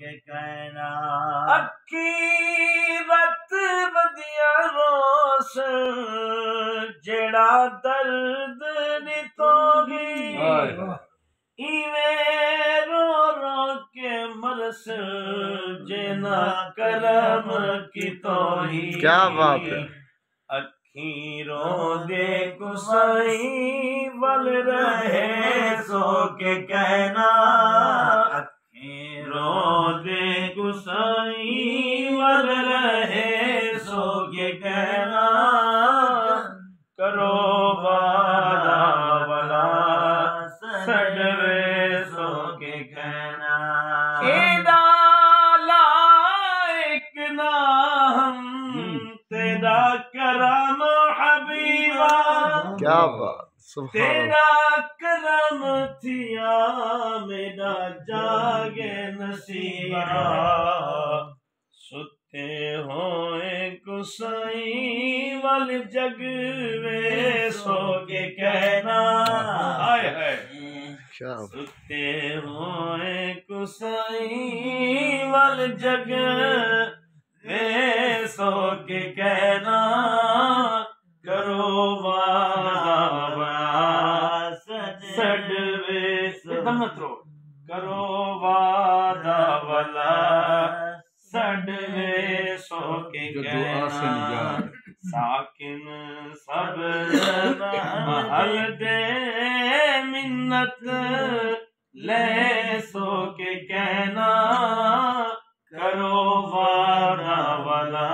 के कहना अखी रत वदिया रोस जेड़ा दर्द नितोगी इवे रो रो के मरस जेना करम की तोही। क्या बात है। अखी रो दे कुसाई वल रहे सो के कहना अखी रो दे कुसाई वल रहे सो के कहना करो वादा वाला सडवे सो के कहना एदा लायक ना हम तेरा करम हबीबा क्या बात तेरा करम थिया मेरा जागे नसीबा सुते होए कुसाई वल जग वे सो के कहना हाय हाय क्या सुते होए कुसाई वल जग वे सो के कहना करो वादा सडवे सो करो वादा वाला सडवे सो के कहना साकिन सब महल दे मिन्नत ले सो के कहना करो वादा वाला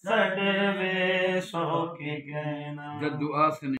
सडवे सो के कहना।